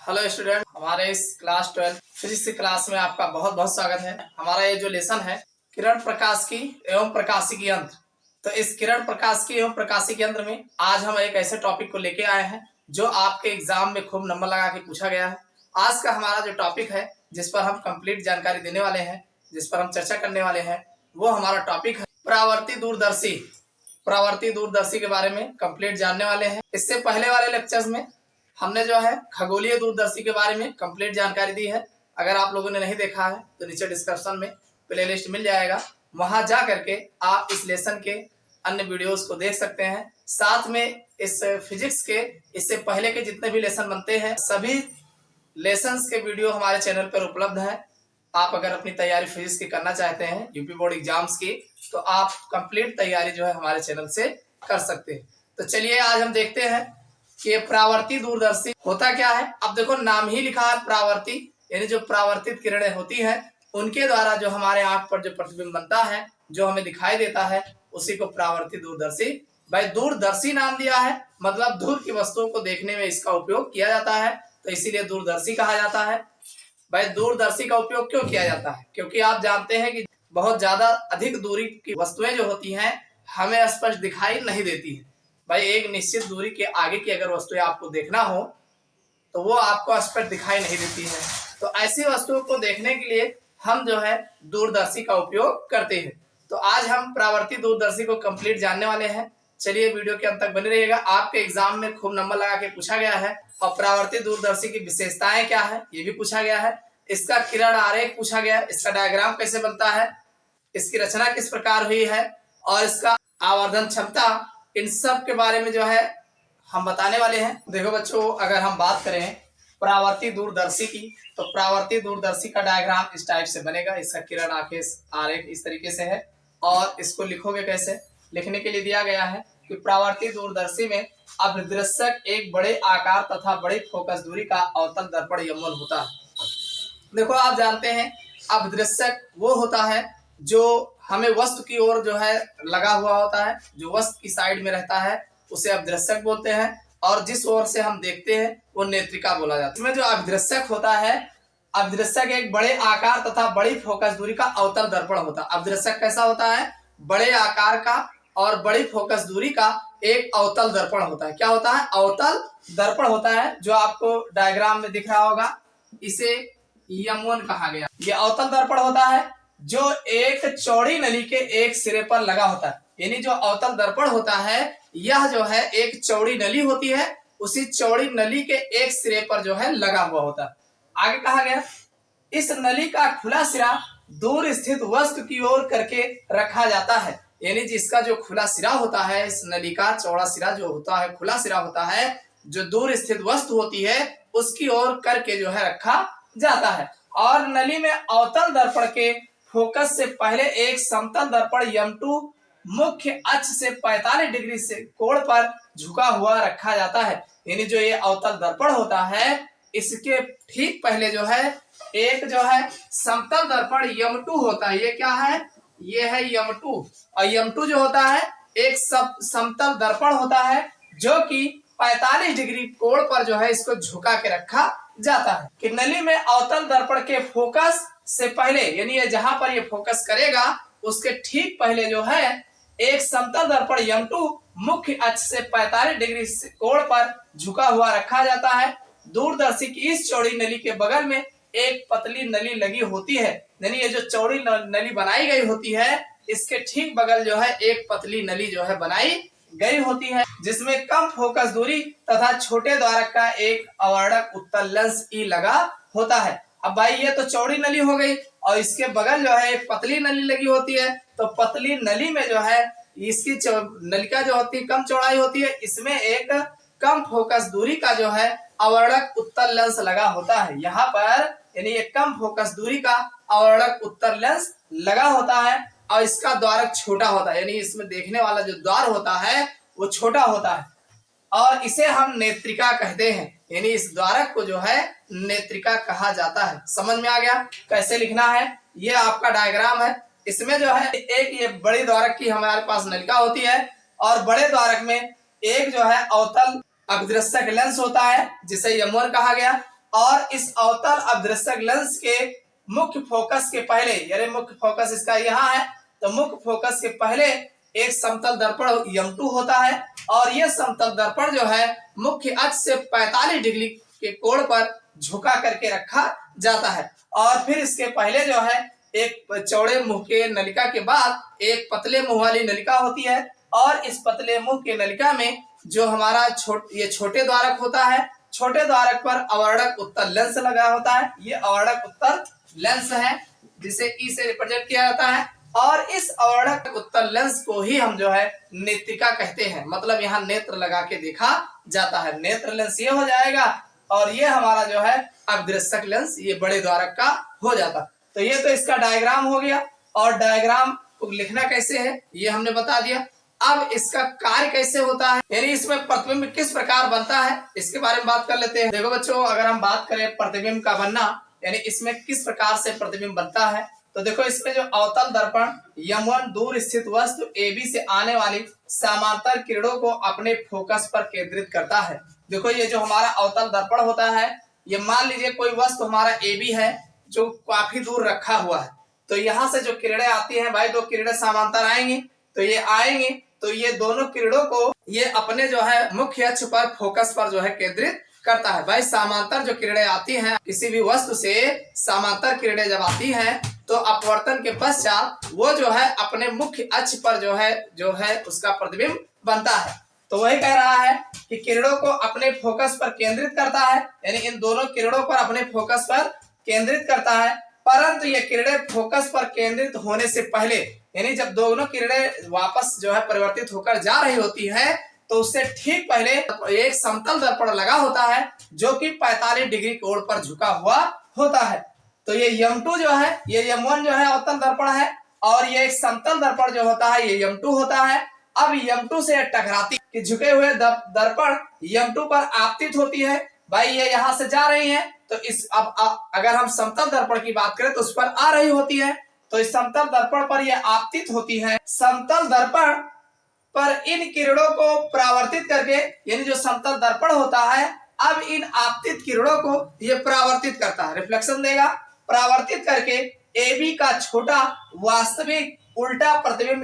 Hello student, हमारे इस class 12 physics की क्लास में आपका बहुत बहुत स्वागत है। हमारा ये जो लेसन है किरण प्रकाशिकी एवं प्रकाशिकी यंत्र। तो इस किरण प्रकाशिकी एवं प्रकाशिकी यंत्र में आज हम एक ऐसे टॉपिक को लेके आए हैं जो आपके एग्जाम में खूब नंबर लगा के पूछा गया है। आज का हमारा जो टॉपिक है जिस पर हम कंप्लीट जानकारी देने वाले हैं, जिस पर हम चर्चा करने वाले हैं, वो हमारा टॉपिक है परावर्ती दूरदर्शी। परावर्ती दूरदर्शी के बारे में कंप्लीट जानने वाले हैं। इससे पहले वाले लेक्चर्स में हमने जो है खगोलीय दूरदर्शी के बारे में कंप्लीट जानकारी दी है। अगर आप लोगों ने नहीं देखा है तो नीचे डिस्क्रिप्शन में प्लेलिस्ट मिल जाएगा, वहां जा करके आप इस लेसन के अन्य वीडियोस को देख सकते हैं। साथ में इस फिजिक्स के इससे पहले के जितने भी लेसन बनते हैं सभी लेसन्स के वीडियो हमारे चैनल पर उपलब्ध है। आप अगर अपनी तैयारी फिजिक्स की करना चाहते हैं यूपी बोर्ड एग्जाम्स की, तो आप कंप्लीट तैयारी जो है हमारे चैनल से कर सकते हैं। तो चलिए आज हम देखते हैं कि परावर्ती दूरदर्शी होता क्या है। अब देखो नाम ही लिखा है परावर्ती, यानी जो परावर्तित किरणें होती हैं उनके द्वारा जो हमारे आंख पर जो प्रतिबिंब बनता है, जो हमें दिखाई देता है, उसी को परावर्ती दूरदर्शी। भाई दूरदर्शी नाम दिया है मतलब दूर की वस्तुओं को देखने में इसका उपयोग किया जाता है, तो इसीलिए दूरदर्शी कहा जाता है। भाई दूरदर्शी का उपयोग क्यों किया जाता है? क्योंकि आप जानते हैं कि बहुत ज्यादा अधिक दूरी की वस्तुएं जो होती हैं हमें स्पष्ट दिखाई नहीं देती है। भाई एक निश्चित दूरी के आगे की अगर वस्तुएं आपको देखना हो तो वो आपको स्पष्ट दिखाई नहीं देती है। तो ऐसी वस्तुओं को देखने के लिए हम जो है दूरदर्शी का उपयोग करते हैं। तो आज हम परावर्ती दूरदर्शी को कंप्लीट जानने वाले हैं। चलिए वीडियो के अंत तक बने रहिएगा। आपके एग्जाम में खूब नंबर लगा के पूछा गया है और परावर्ती दूरदर्शी की विशेषताएं क्या है ये भी पूछा गया है। इसका किरण आरेख पूछा गया, इसका डायग्राम कैसे बनता है, इसकी रचना किस प्रकार हुई है और इसका आवर्धन क्षमता, इन सब के बारे में जो है हम बताने वाले हैं। देखो बच्चों, अगर हम बात करें परावर्ती दूरदर्शी की तो परावर्ती दूरदर्शी का डायग्राम इस टाइप से बनेगा। इसका किरण आरेख इस तरीके से है और इसको लिखोगे कैसे? लिखने के लिए दिया गया है कि परावर्ती दूरदर्शी में अभिदृश्यक एक बड़े आकार तथा बड़ी फोकस दूरी का अवतल दर्पण यमन होता है। देखो आप जानते हैं अभिदृश्यक वो होता है जो हमें वस्तु की ओर जो है लगा हुआ होता है, जो वस्तु की साइड में रहता है उसे अभिदृश्यक बोलते हैं, और जिस ओर से हम देखते हैं वो नेत्रिका बोला जाता है। इसमें जो अभिदृश्यक होता है, अभिदृश्यक एक बड़े आकार तथा बड़ी फोकस दूरी का अवतल दर्पण होता है। अभिदृश्यक कैसा होता है? बड़े आकार का और बड़ी फोकस दूरी का एक अवतल दर्पण होता है। क्या होता है? अवतल दर्पण होता है, जो आपको डायग्राम में दिख रहा होगा। इसे यम1 कहा गया। यह अवतल दर्पण होता है जो एक चौड़ी नली के एक सिरे पर लगा होता है। यानी जो अवतल दर्पण होता है यह जो है एक चौड़ी नली होती है, उसी चौड़ी नली के एक सिरे पर जो है लगा हुआ होता है। आगे कहा गया इस नली का खुला सिरा दूर स्थित वस्तु की ओर करके रखा जाता है। यानी जिसका जो खुला सिरा होता है, इस नली का चौड़ा सिरा जो होता है, खुला सिरा होता है, जो दूर स्थित वस्तु होती है उसकी ओर करके जो है रखा जाता है। और नली में अवतल दर्पण के फोकस से पहले एक समतल दर्पण यम2 मुख्य अक्ष से 45 डिग्री से कोण पर झुका हुआ रखा जाता है। यानी जो ये अवतल दर्पण होता है इसके ठीक पहले जो है एक जो है समतल दर्पण यम2 होता है। ये क्या है? ये है यम2। और यम2 जो होता है एक समतल दर्पण होता है जो कि 45 डिग्री कोण पर जो है इसको झुका के रखा जाता है। कि नली में अवतल दर्पण के फोकस से पहले, यानी ये जहां पर ये फोकस करेगा उसके ठीक पहले जो है एक समतल दर्पण यम2 मुख्य अक्ष से 45 डिग्री कोण पर झुका हुआ रखा जाता है। दूरदर्शी की इस चौड़ी नली के बगल में एक पतली नली लगी होती है। यानी ये जो चौड़ी नली बनाई गई होती है इसके ठीक बगल जो है एक पतली नली जो है बनाई गई होती है, जिसमें कम फोकस दूरी तथा छोटे द्वारक का एक अवर्णक उत्तल लेंस ई लगा होता है। अब भाई ये तो चौड़ी नली हो गई और इसके बगल जो है एक पतली नली लगी होती है। तो पतली नली में जो है इसकी नलिका जो होती है कम चौड़ाई होती है, इसमें एक कम फोकस दूरी का जो है अवर्णक उत्तल लेंस लगा होता है। यहाँ पर यानी ये कम फोकस दूरी का अवर्णक उत्तल लेंस लगा होता है और इसका द्वारक छोटा होता है, यानी इसमें देखने वाला जो द्वार होता है वो छोटा होता है और इसे हम नेत्रिका कहते हैं। यानी इस द्वारक को जो है नेत्रिका कहा जाता है। समझ में आ गया कैसे लिखना है? ये आपका डायग्राम है। इसमें जो है एक ये बड़ी द्वारक की हमारे पास नलिका होती है और बड़े द्वारक में एक जो है अवतल अभिदृश्यक लेंस होता है जिसे यम1 कहा गया, और इस अवतल अदृश्यक लेंस के मुख्य फोकस के पहले, यानी मुख्य फोकस इसका यहाँ है, तो मुख्य फोकस के पहले एक समतल दर्पण M2 होता है और यह समतल दर्पण जो है मुख्य अक्ष से 45 डिग्री के कोण पर झुका करके रखा जाता है। और फिर इसके पहले जो है एक चौड़े मुंह के नलिका के बाद एक पतले मुंह वाली नलिका होती है और इस पतले मुंह के नलिका में जो हमारा ये छोटे द्वारक होता है, छोटे द्वारक पर अवर्णक उत्तल लेंस लगा होता है। ये अवर्णक उत्तल लेंस है जिसे ई से रिप्रेजेंट किया जाता है और इस अवर्णक उत्तल लेंस को ही हम जो है नेत्रिका कहते हैं। मतलब यहाँ नेत्र लगा के देखा जाता है। नेत्र लेंस ये हो जाएगा और ये हमारा जो है अदृश्यक लेंस ये बड़े द्वारक का हो जाता। तो ये तो इसका डायग्राम हो गया और डायग्राम को लिखना कैसे है ये हमने बता दिया। अब इसका कार्य कैसे होता है, यानी इसमें प्रतिबिंब किस प्रकार बनता है, इसके बारे में बात कर लेते हैं। देखो बच्चों, अगर हम बात करें प्रतिबिंब का बनना, यानी इसमें किस प्रकार से प्रतिबिंब बनता है, तो देखो इसमें जो अवतल दर्पण M1 दूर स्थित वस्तु AB से आने वाली समांतर किरणों को अपने फोकस पर केंद्रित करता है। देखो ये जो हमारा अवतल दर्पण होता है, ये मान लीजिए कोई वस्तु हमारा AB है जो काफी दूर रखा हुआ है, तो यहाँ से जो किरणें आती हैं भाई, दो किरणें समांतर आएंगी, तो ये आएंगी तो ये दोनों किरणों को ये अपने जो है मुख्य अक्ष पर फोकस पर जो है केंद्रित करता है। भाई समांतर जो किरणें आती हैं, किसी भी वस्तु से समांतर किरणें जब आती हैं तो अपवर्तन के पश्चात वो जो है अपने मुख्य अक्ष पर जो है उसका प्रतिबिंब बनता है। तो वही कह रहा है कि किरणों को अपने फोकस पर केंद्रित करता है, यानी इन दोनों किरणों पर अपने फोकस पर केंद्रित करता है। परंतु ये किरणें फोकस पर केंद्रित होने से पहले, यानी जब दोनों किरणें वापस जो है परिवर्तित होकर जा रही होती है, तो उससे ठीक पहले एक समतल दर्पण लगा होता है जो कि 45 डिग्री कोण पर झुका हुआ होता है। तो ये M2 जो है, ये M1 जो है अवतल दर्पण है और ये एक समतल दर्पण जो होता है ये M2 होता है। अब M2 से टकराती कि झुके हुए दर्पण M2 पर आपतित होती है। भाई ये यहाँ से जा रही है, तो इस अब अगर हम समतल दर्पण की बात करें तो उस पर आ रही होती है, तो इस समतल दर्पण पर ये आपतित होती है। समतल दर्पण पर इन किरणों को परावर्तित करके, यानी जो समतल दर्पण होता है अब इन आपतित किरणों को ये परावर्तित करता है, रिफ्लेक्शन देगा। परावर्तित करके AB का छोटा वास्तविक उल्टा प्रतिबिंब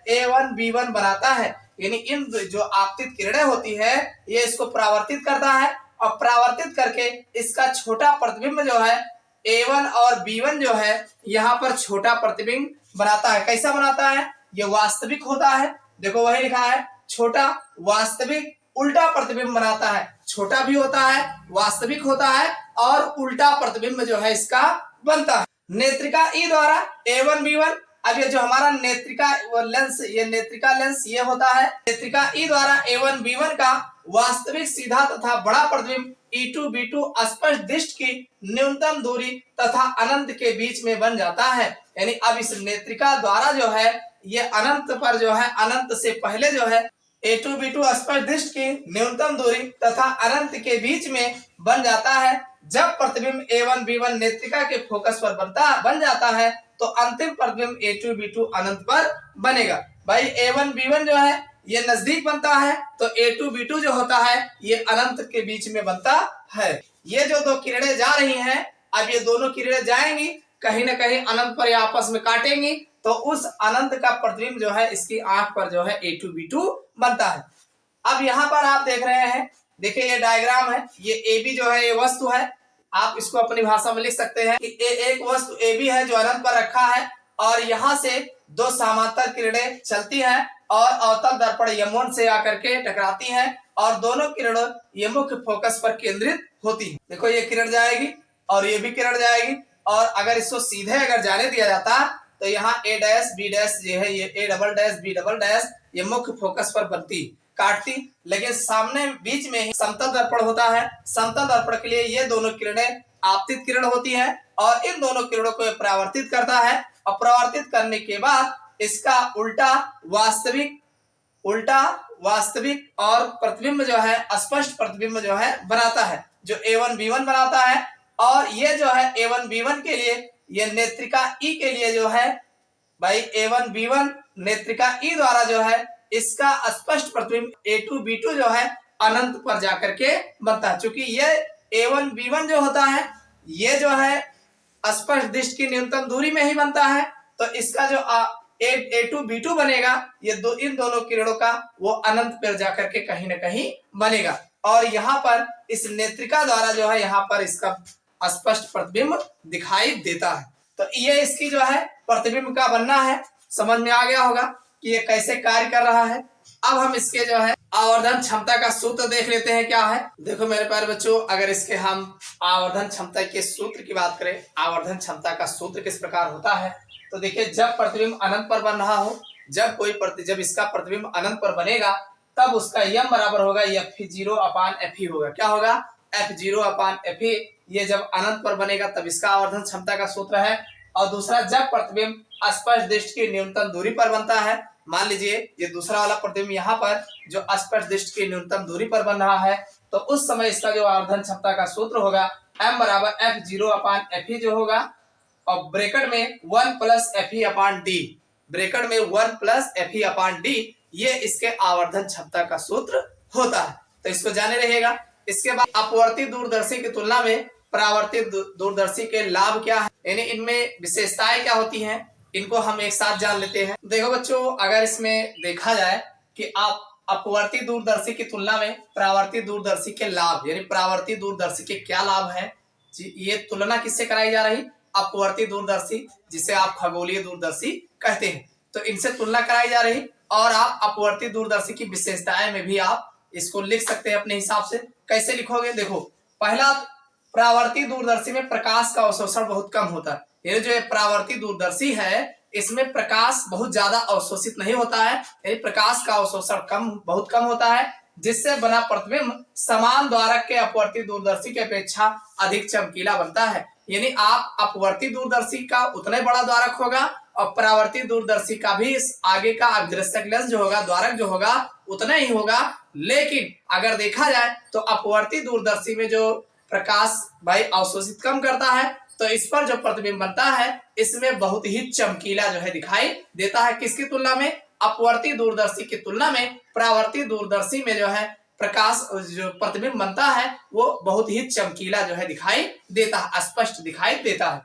A1 B1 बनाता है। यानी इन जो आपतित किरणें होती है ये इसको परावर्तित करता है और परावर्तित करके इसका छोटा प्रतिबिंब जो है A1 और B1 जो है यहाँ पर छोटा प्रतिबिंब बनाता है। कैसा बनाता है, ये वास्तविक होता है। देखो वही लिखा है, छोटा वास्तविक उल्टा प्रतिबिंब बनाता है। छोटा भी होता है, वास्तविक होता है और उल्टा प्रतिबिंब जो है इसका बनता है। नेत्रिका ई द्वारा A1 B1, अब ये जो हमारा नेत्रिका लेंस, ये नेत्रिका लेंस ये होता है। नेत्रिका ई द्वारा A1 B1 का वास्तविक सीधा तथा बड़ा प्रतिबिंब E2 B2 स्पष्ट दृष्टि की न्यूनतम दूरी तथा अनंत के बीच में बन जाता है। यानी अब इस नेत्रिका द्वारा जो है ये अनंत पर जो है, अनंत से पहले जो है A2 B2 स्पष्ट दृष्टि की न्यूनतम दूरी तथा अनंत के बीच में बन जाता है। जब प्रतिबिंब A1 B1 नेत्रिका के फोकस पर बन जाता है तो अंतिम प्रतिबिंब A2 B2 अनंत पर बनेगा। भाई A1 B1 जो है ये नजदीक बनता है, तो A2 B2 जो होता है ये अनंत के बीच में बनता है। ये जो दो किरणें जा रही हैं, अब ये दोनों किरणें जाएंगी कहीं ना कहीं अनंत पर आपस में काटेंगी, तो उस अनंत का प्रतिबिंब जो है इसकी आंख पर जो है A2 B2 बनता है। अब यहाँ पर आप देख रहे हैं, देखिए ये डायग्राम है, ये AB जो है ये वस्तु है, आप इसको अपनी भाषा में लिख सकते हैं कि एक वस्तु AB है जो अनंत पर रखा है और यहाँ से दो समांतर किरणें चलती हैं और अवतल दर्पण M1 से आकर के टकराती हैं और दोनों किरणों ये मुख्य फोकस पर केंद्रित होती है। देखो ये किरण जाएगी और ये भी किरण जाएगी और अगर इसको सीधे अगर जाने दिया जाता तो यहाँ A डैश B डैश जो है ये A double dash B double dash ये मुख्य फोकस पर बनती काटती, लेकिन सामने बीच में ही समतल दर्पण होता है। समतल दर्पण के लिए ये दोनों किरणें आपतित किरण होती हैं और इन दोनों किरणों को परावर्तित करता है और परावर्तित करने के बाद इसका उल्टा वास्तविक और प्रतिबिंब जो है स्पष्ट प्रतिबिंब जो है बनाता है, जो A1 B1 बनाता है। और ये जो है A1 B1 के लिए, ये नेत्रिका E के लिए जो है भाई A1 B1 नेत्रिका E द्वारा जो है इसका स्पष्ट प्रतिबिंब A2 B2 जो है अनंत पर जाकर के बनता है। चूंकि ये A1 B1 जो होता है ये जो है स्पर्श दृष्टि की न्यूनतम दूरी में ही बनता है। तो इसका जो A2 B2 बनेगा ये इन दोनों किरणों का वो अनंत पर जाकर के कहीं ना कहीं बनेगा और यहाँ पर इस नेत्रिका द्वारा जो है यहाँ पर इसका स्पष्ट प्रतिबिंब दिखाई देता है। तो ये इसकी जो है प्रतिबिंब का बनना है। समझ में आ गया होगा कि ये कैसे कार्य कर रहा है। अब हम इसके जो है आवर्धन क्षमता का सूत्र देख लेते हैं क्या है। देखो मेरे प्यारे बच्चों, अगर इसके हम आवर्धन क्षमता के सूत्र की बात करें, आवर्धन क्षमता का सूत्र किस प्रकार होता है, तो देखिए जब प्रतिबिंब अनंत पर बन रहा हो, जब इसका प्रतिबिंब अनंत पर बनेगा तब उसका यम बराबर होगा F0 अपान Fe होगा। क्या होगा? F0 अपान Fe। ये जब अनंत पर बनेगा तब इसका आवर्धन क्षमता का सूत्र है। और दूसरा, जब प्रतिबिंब स्पर्श दृष्टि की न्यूनतम दूरी पर बनता है, मान लीजिए ये दूसरा वाला प्रतिबिंब यहाँ पर जो स्पर्श दृष्टि की न्यूनतम दूरी पर बन रहा है, तो उस समय इसका जो आवर्धन क्षमता का सूत्र होगा m बराबर F0 अपान Fe जो होगा और ब्रैकेट में 1 प्लस Fe अपान डी, ब्रैकेट में 1 प्लस Fe अपान डी, ये इसके आवर्धन क्षमता का सूत्र होता है। तो इसको जाने रहेगा। इसके बाद अपवर्ती दूरदर्शी की तुलना में परावर्तित दूरदर्शी के लाभ क्या है, यानी इनमें विशेषताएं क्या होती हैं, इनको हम एक साथ जान लेते हैं। देखो बच्चों, अगर इसमें देखा जाए कि आप अपवर्ती दूरदर्शी की तुलना में परावर्तित दूरदर्शी के लाभ, यानी परावर्तित दूरदर्शी के क्या लाभ है, ये तुलना किससे कराई जा रही? अपवर्ती दूरदर्शी, जिसे आप खगोलीय दूरदर्शी कहते हैं, तो इनसे तुलना कराई जा रही। और आप अपवर्ती दूरदर्शी की विशेषताएं में भी आप इसको लिख सकते हैं अपने हिसाब से। कैसे लिखोगे? देखो, पहला, परावर्ती दूरदर्शी में प्रकाश का अवशोषण बहुत कम होता है। ये जो परावर्ती दूरदर्शी है इसमें प्रकाश बहुत ज्यादा अवशोषित नहीं होता है, यानी प्रकाश का अवशोषण बहुत कम होता है, जिससे बना प्रतिबिंब समान द्वारक के अपवर्ती दूरदर्शी की अपेक्षा अधिक चमकीला बनता है। यानी आप अपवर्ती दूरदर्शी का उतना ही बड़ा द्वारक होगा और परावर्ती दूरदर्शी का भी इस आगे का अभिदृश्यक लेंस जो होगा, द्वारक जो होगा, उतना ही होगा। लेकिन अगर देखा जाए तो अपवर्ती दूरदर्शी में जो प्रकाश भाई अवशोषित कम करता है, तो इस पर जो प्रतिबिंब बनता है इसमें बहुत ही चमकीला जो है दिखाई देता है। किसकी तुलना में? अपवर्ती दूरदर्शी की तुलना में परावर्ती दूरदर्शी में जो है प्रकाश जो प्रतिबिंब बनता है वो बहुत ही चमकीला जो है दिखाई देता है, स्पष्ट दिखाई देता है।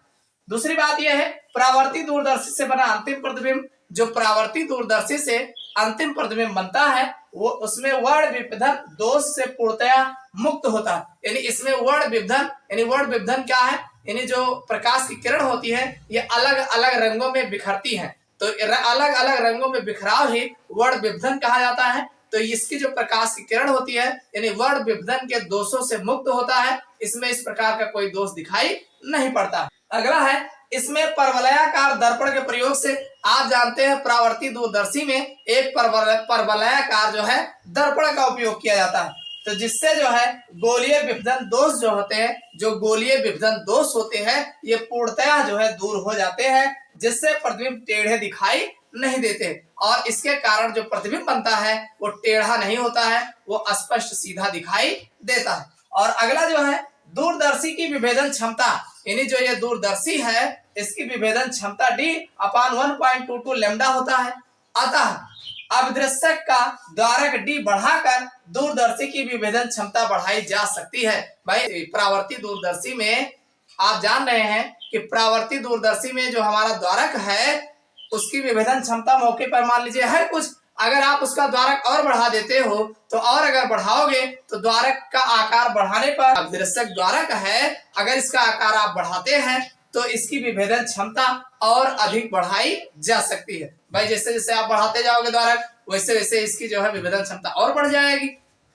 दूसरी बात यह है, परावर्ती दूरदर्शी से बना अंतिम प्रतिबिंब, जो परावर्ती दूरदर्शी से अंतिम प्रतिबिंब बनता है वो उसमें वर्ण विभेदन दोष से पूर्णतया मुक्त होता है। यानी इसमें वर्ण विभेदन क्या है, यानी जो प्रकाश की किरण होती है ये अलग अलग रंगों में बिखरती है, तो अलग अलग रंगों में बिखराव ही वर्ण विभेदन कहा जाता है। तो इसकी जो प्रकाश की किरण होती है यानी वर्ण विभेदन के दोषों से मुक्त होता है, इसमें इस प्रकार का कोई दोष दिखाई नहीं पड़ता। अगला है, इसमें परवलयाकार दर्पण के प्रयोग से, आप जानते हैं परावर्ती दूरदर्शी में एक परवलयाकार जो है दर्पण का उपयोग किया जाता है, तो जिससे जो है गोलीय विभेदन दोष जो होते हैं, जो गोलीय विभेदन दोष होते हैं ये पूर्णतया जो है दूर हो जाते हैं, जिससे प्रतिबिंब टेढ़े दिखाई नहीं देते और इसके कारण जो प्रतिबिंब बनता है वो टेढ़ा नहीं होता है, वो स्पष्ट सीधा दिखाई देता है। और अगला जो है दूरदर्शी की विभेदन क्षमता, यानी जो ये दूरदर्शी है इसकी विभेदन क्षमता D अपान 1.22 लैम्डा होता है। अतः अभिदृश्यक का द्वारक D बढ़ाकर दूरदर्शी की विभेदन क्षमता बढ़ाई जा सकती है। भाई परावर्ती दूरदर्शी में आप जान रहे हैं कि परावर्ती दूरदर्शी में जो हमारा द्वारक है उसकी विभेदन क्षमता मौके पर मान लीजिए है कुछ, अगर आप उसका द्वारक और बढ़ा देते हो तो और अगर बढ़ाओगे तो द्वारक का आकार बढ़ाने पर, अभिदृश्यक द्वारक है अगर इसका आकार आप बढ़ाते हैं तो इसकी विभेदन क्षमता और अधिक बढ़ाई जा सकती है। भाई जैसे जैसे आप बढ़ाते जाओगे द्वारक वैसे वैसे इसकी जो है विभेदन क्षमता और बढ़ जाएगी,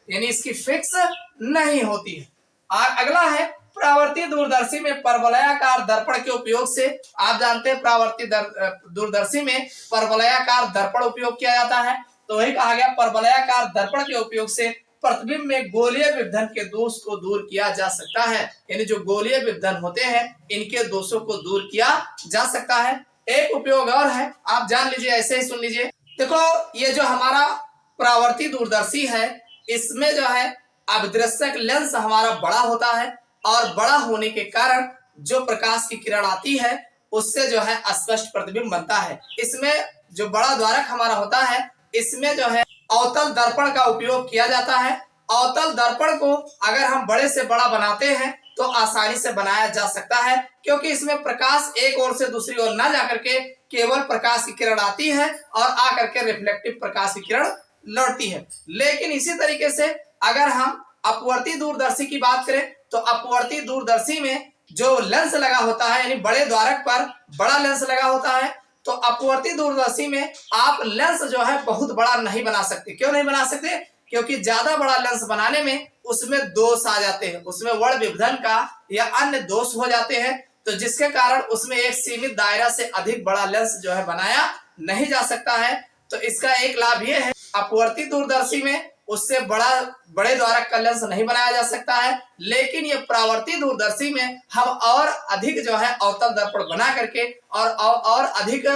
यानी इसकी फिक्स नहीं होती है। और अगला है परावर्ती दूरदर्शी में परवलयाकार दर्पण के उपयोग से, आप जानते हैं परावर्ती दूरदर्शी में परवलयाकार दर्पण उपयोग किया जाता है, तो वही कहा गया परवलयाकार दर्पण के उपयोग से प्रतिबिंब में गोलीय विभेदन के दोष को दूर किया जा सकता है। यानी जो गोलीय विभेदन होते हैं इनके दोषों को दूर किया जा सकता है। एक उपयोग और है, आप जान लीजिए, ऐसे ही सुन लीजिए। देखो ये जो हमारा परावर्ती दूरदर्शी है इसमें जो है अभिदृश्यक लेंस हमारा बड़ा होता है और बड़ा होने के कारण जो प्रकाश की किरण आती है उससे जो है स्पष्ट प्रतिबिंब बनता है। इसमें जो बड़ा द्वारक हमारा होता है इसमें जो है अवतल दर्पण का उपयोग किया जाता है अवतल दर्पण को अगर हम बड़े से बड़ा बनाते हैं तो आसानी से बनाया जा सकता है, क्योंकि इसमें प्रकाश एक ओर से दूसरी ओर ना जाकर के केवल प्रकाश की किरण आती है और आकर के रिफ्लेक्टिव प्रकाश की किरण लौटती है। लेकिन इसी तरीके से अगर हम अपवर्ती दूरदर्शी की बात करें तो अपवर्ती दूरदर्शी में जो लेंस लगा होता है, यानी बड़े द्वारक पर बड़ा लेंस लगा होता है, तो अपवर्ती दूरदर्शी में आप लेंस जो है बहुत बड़ा नहीं बना सकते। क्यों नहीं बना सकते? क्योंकि ज्यादा बड़ा लेंस बनाने में उसमें दोष आ जाते हैं, उसमें वर्ण विभेदन का या अन्य दोष हो जाते हैं, तो जिसके कारण उसमें एक सीमित दायरा से अधिक बड़ा लेंस जो है बनाया नहीं जा सकता है। तो इसका एक लाभ ये है, अपवर्ती दूरदर्शी में उससे बड़े द्वारक का लेंस नहीं बनाया जा सकता है, लेकिन ये परावर्ती दूरदर्शी में हम और अधिक जो है अवतल दर्पण बना करके और अधिक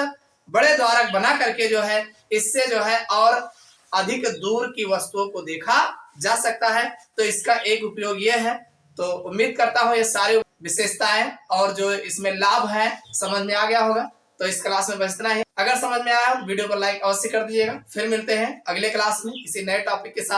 बड़े द्वारक बना करके जो है इससे जो है और अधिक दूर की वस्तुओं को देखा जा सकता है। तो इसका एक उपयोग यह है। तो उम्मीद करता हूँ ये सारी विशेषताएं और जो इसमें लाभ है समझ में आ गया होगा। तो इस क्लास में बस इतना ही। अगर समझ में आया तो वीडियो को लाइक अवश्य कर दीजिएगा। फिर मिलते हैं अगले क्लास में किसी नए टॉपिक के साथ।